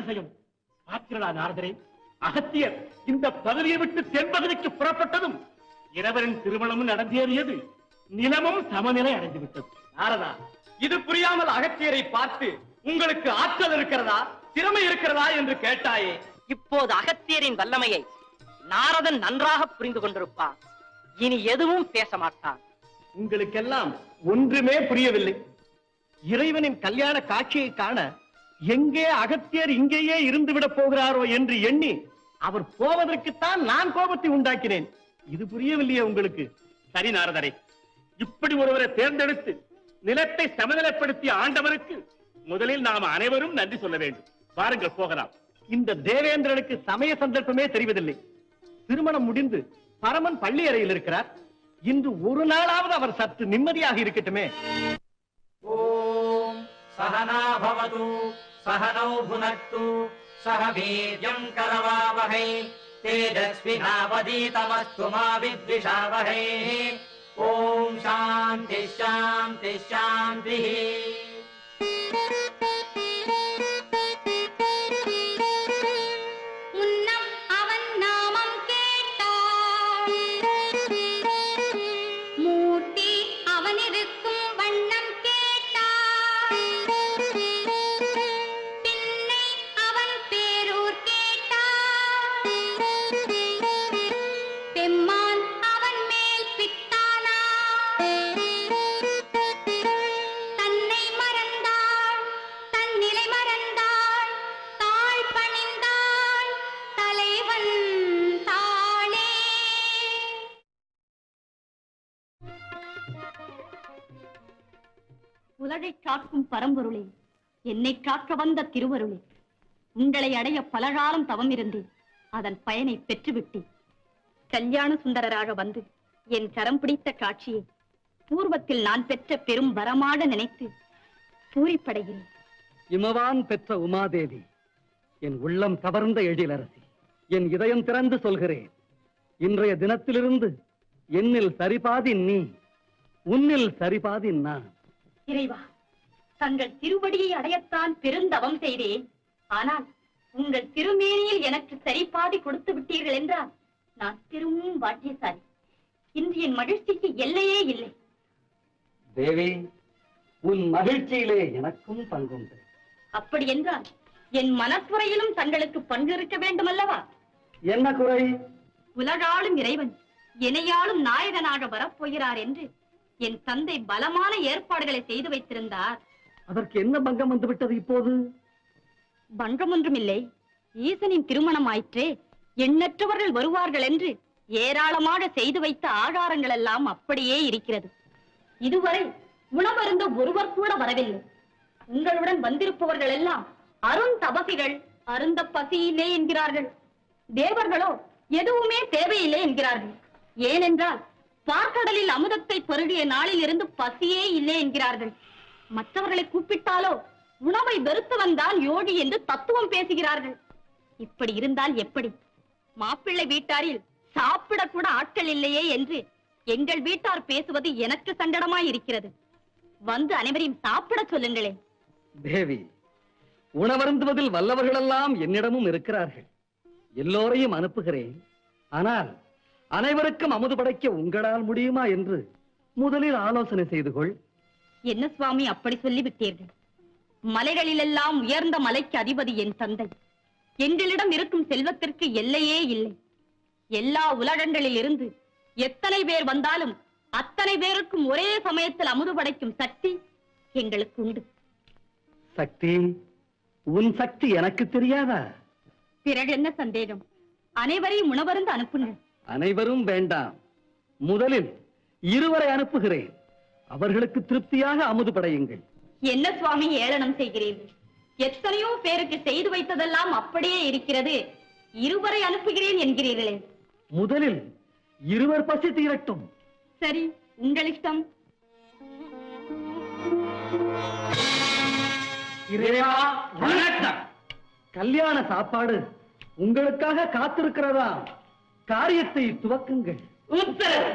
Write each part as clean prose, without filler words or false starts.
அதிசயம்! பாத்திரலா நாரதரே, அகத்தியர் இந்த பதவியை விட்டு தென்பகுதிக்கு புறப்பட்டதும் இளவரின் திருமணமும் நடந்தேறியது, நிலமும் சமநிலை அடைந்து விட்டது. நாரதா, இது புரியாமல் அகத்தியரை பார்த்து உங்களுக்கு ஆற்றல் இருக்கிறதா, திறமை இருக்கிறதா என்று கேட்டாயே. இப்போது அகத்தியரின் வல்லமையை நாரதன் நன்றாக புரிந்து கொண்டிருப்பான். இனி எதுவும் பேச மாட்டான். உங்களுக்கெல்லாம் ஒன்றுமே புரியவில்லை. இறைவனின் கல்யாண காட்சியை காண எங்கே அகத்தியர் இங்கேயே இருந்துவிடப் போகிறாரோ என்று எண்ணி அவர் போவதற்குத்தான் நான் கோபத்தை உண்டாக்கினேன். இது புரியவில்லையே உங்களுக்கு? சரி நாரதரே, இப்படி ஒருவரை தேர்ந்தெடுத்து நிலத்தை சமநிலைப்படுத்திய ஆண்டவருக்கு முதலில் நாம் அனைவரும் நன்றி சொல்ல வேண்டும். வாருங்கள் போகலாம். இந்த தேவேந்திரனுக்கு சமய சந்தர்ப்பமே தெரிவதில்லை. திருமணம் முடிந்து பரமன் பள்ளி அறையில் இருக்கிறார். இன்று ஒரு நாளாவது அவர் சற்று நிம்மதியாக இருக்கட்டுமே. ஓம் சஹனா பவது சஹனௌ புனக்து சஹ வீர்யம் கரவாவஹை தேஜஸ்வினாவதீதமஸ்து மா வித்விஷாவஹை. ஓம் சாந்தி சாந்தி சாந்தி. உலகை காக்கும் பரம்பொருளே, என்னை காக்க வந்த திருவருளே, உங்களை அடைய பலகாலம் தவம் இருந்தேன். அதன் பயனை பெற்றுவிட்டேன். கல்யாண சுந்தரராக வந்து என் கரம் பிடித்த காட்சியை பூர்வத்தில் நான் பெற்ற பெரும் வரமாக நினைத்து பூரிப்படைகிறேன். இமவான் பெற்ற உமாதேவி, என் உள்ளம் கவர்ந்த எழிலரசி, என் இதயம் திறந்து சொல்கிறேன். இன்றைய தினத்திலிருந்து என்னில் சரிபாதி நீ, உன்னில் சரிபாதி நான். இறைவா, தங்கள் திருவடியை அடையத்தான் பெருந்தவம் செய்தேன். ஆனால் உங்கள் திருமேனியில் எனக்கு சரிபாதி கொடுத்து விட்டீர்கள் என்றால் நான் திரும்பவும் பாக்கியசாலி. இன்று என் மகிழ்ச்சிக்கு எல்லையே இல்லை. தேவி, உன் மகிழ்ச்சியிலே எனக்கும் பங்குண்டு. அப்படி என்றால் என் மனக்குறையிலும் தங்களுக்கு பங்கு இருக்க வேண்டும் அல்லவா? என்ன குறை? உலகாளும் இறைவன் இணையாளும் நாயகனாக வரப்போகிறார் என்று என் தந்தை பலமான ஏற்பாடுகளை செய்து வைத்திருந்தார். அதற்கு என்ன பங்கம் வந்துவிட்டது இப்போது? பங்கம் ஒன்றுமில்லை. ஈசனின் திருமணம் ஆயிற்றே, எண்ணற்றவர்கள் வருவார்கள் என்று ஏராளமாக செய்து வைத்த ஆகாரங்கள் எல்லாம் அப்படியே இருக்கிறது. இதுவரை உணவருந்த ஒருவர் கூட வரவில்லை. உங்களுடன் வந்திருப்பவர்கள் எல்லாம் அருந்தபசிகள், அருந்த பசியில்லை என்கிறார்கள். தேவர்களோ எதுவுமே தேவையில்லை என்கிறார்கள். ஏனென்றால் பார்க்கடலில் அமுதத்தை பருகிய நாளில் இருந்து பசியே இல்லை என்கிறார்கள். மற்றவர்களை கூப்பிட்டாலோ உணவை வெறுத்தவன் தான் யோகி என்று தத்துவம் பேசுகிறார்கள். இப்படி இருந்தால் எப்படி? மாப்பிள்ளை வீட்டாரில் சாப்பிடக்கூட ஆட்கள் இல்லையே என்று எங்கள் வீட்டார் பேசுவது எனக்கு சங்கடமாய் இருக்கிறது. வந்து அனைவரையும் சாப்பிட சொல்லுங்களேன். தேவி, உணவருந்துவதில் வல்லவர்களெல்லாம் என்னிடமும் இருக்கிறார்கள். எல்லோரையும் அனுப்புகிறேன். ஆனால் அனைவருக்கும் அமுது படைக்க உங்களால் முடியுமா என்று முதலில் ஆலோசனை செய்து கொள். என்ன சுவாமி அப்படி சொல்லிவிட்டீர்கள்? மலைகளிலெல்லாம் உயர்ந்த மலைக்கு அதிபதி என் தந்தை. எங்களிடம் இருக்கும் செல்வத்திற்கு எல்லையே இல்லை. எல்லா உலகங்களில் இருந்து எத்தனை பேர் வந்தாலும் அத்தனை பேருக்கும் ஒரே சமயத்தில் அமுது படைக்கும் சக்தி எங்களுக்கு உண்டு. சக்தி? உன் சக்தி எனக்கு தெரியாதா? பிறகு என்ன சந்தேகம்? அனைவரையும் உணவருந்து அனுப்புங்கள். அனைவரும் வேண்டாம். முதலில் இருவரை அனுப்புகிறேன். அவர்களுக்கு திருப்தியாக அமுது படையுங்கள். என்ன சுவாமி ஏளனம் செய்கிறீர்கள்? எத்தனையோ பேருக்கு செய்து வைத்ததெல்லாம் அப்படியே இருக்கிறது. இருவரை அனுப்புகிறேன் என்கிறீர்களே. முதலில் இருவர் பசி தீரட்டும். சரி, உங்கள் இஷ்டம். இறைவா வணக்கம். கல்யாண சாப்பாடு உங்களுக்காக காத்திருக்கிறதா? காரியத்தை துவக்குங்கள். உத்தரவு.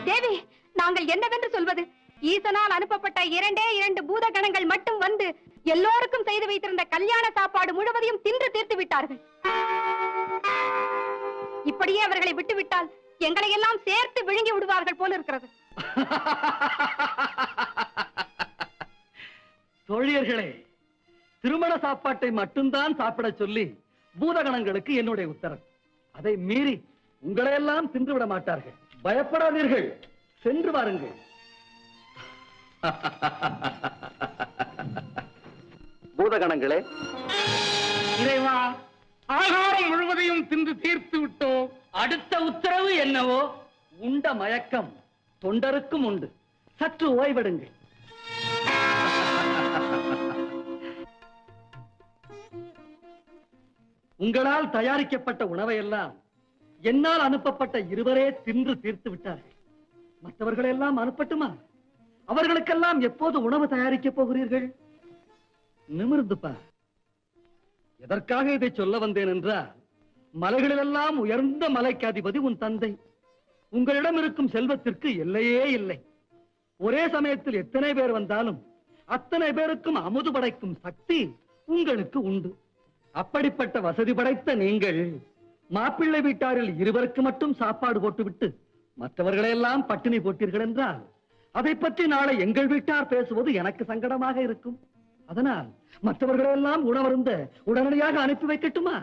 தேவி, நாங்கள் என்னவென்று சொல்வது? ஈசனால் அனுப்பப்பட்ட 2 பூதகணங்கள் மட்டும் வந்து எல்லோருக்கும் செய்து வைத்திருந்த கல்யாண சாப்பாடு முழுவதையும் தின்று தீர்த்து விட்டார்கள். இப்படியே அவர்களை விட்டுவிட்டால் எங்களை எல்லாம் சேர்த்து விழுங்கி விடுவார்கள் போல இருக்கிறது. தோழியர்களே, திருமண சாப்பாட்டை மட்டும்தான் சாப்பிட சொல்லி பூதகணங்களுக்கு என்னுடைய உத்தரவு. அதை மீறி உங்களையெல்லாம் தின்று விட மாட்டார்கள். பயப்படாதீர்கள், சென்று வாருங்கள். பூதகணங்களே, இறைவா, ஆகாரம் முழுவதையும் தின்று தீர்த்து விட்டோம். அடுத்த உத்தரவு என்னவோ? உண்ட மயக்கம் தொண்டருக்கும் உண்டு. சற்று ஓய்வெடுங்கள். உங்களால் தயாரிக்கப்பட்ட உணவையெல்லாம் என்னால் அனுப்பப்பட்ட 2 தின்று தீர்த்து விட்டார்கள். மற்றவர்களெல்லாம் அனுப்பட்டுமா? அவர்களுக்கெல்லாம் எப்போது உணவு தயாரிக்கப் போகிறீர்கள்? நிமிர்ந்து பார். எதற்காக இதை சொல்ல வந்தேன் என்றால், மலைகளிலெல்லாம் உயர்ந்த மலைக்கு அதிபதி உன் தந்தை. உங்களிடம் இருக்கும் செல்வத்திற்கு எல்லையே இல்லை. ஒரே சமயத்தில் எத்தனை பேர் வந்தாலும் அத்தனை பேருக்கும் அமுது படைக்கும் சக்தி உங்களுக்கு உண்டு. அப்படிப்பட்ட வசதி படைத்த நீங்கள் மாப்பிள்ளை வீட்டாரில் 2 மட்டும் சாப்பாடு போட்டுவிட்டு மற்றவர்களையெல்லாம் பட்டினி போட்டீர்கள் என்றால் அதை பற்றி நாளை எங்கள் வீட்டார் பேசுவது எனக்கு சங்கடமாக இருக்கும். அதனால் மற்றவர்களெல்லாம் உணவருந்த உடனடியாக அனுப்பி வைக்கட்டுமா?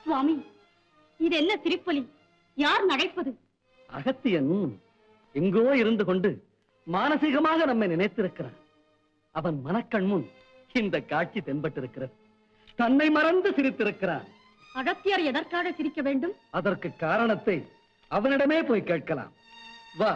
சுவாமி, இது என்ன சிரிப்பொலி? யார் நகைப்பது? அகத்தியன் எங்கோ இருந்து கொண்டு மானசீகமாக நம்மை நினைத்திருக்கிறான். அவன் மனக்கண் முன் இந்த காட்சி தென்பட்டிருக்கிறது. தன்னை மறந்து சிரித்திருக்கிறான். அகத்தியர் எதற்காக சிரிக்க வேண்டும்? அதற்கு காரணத்தை அவனிடமே போய் கேட்கலாம். வா.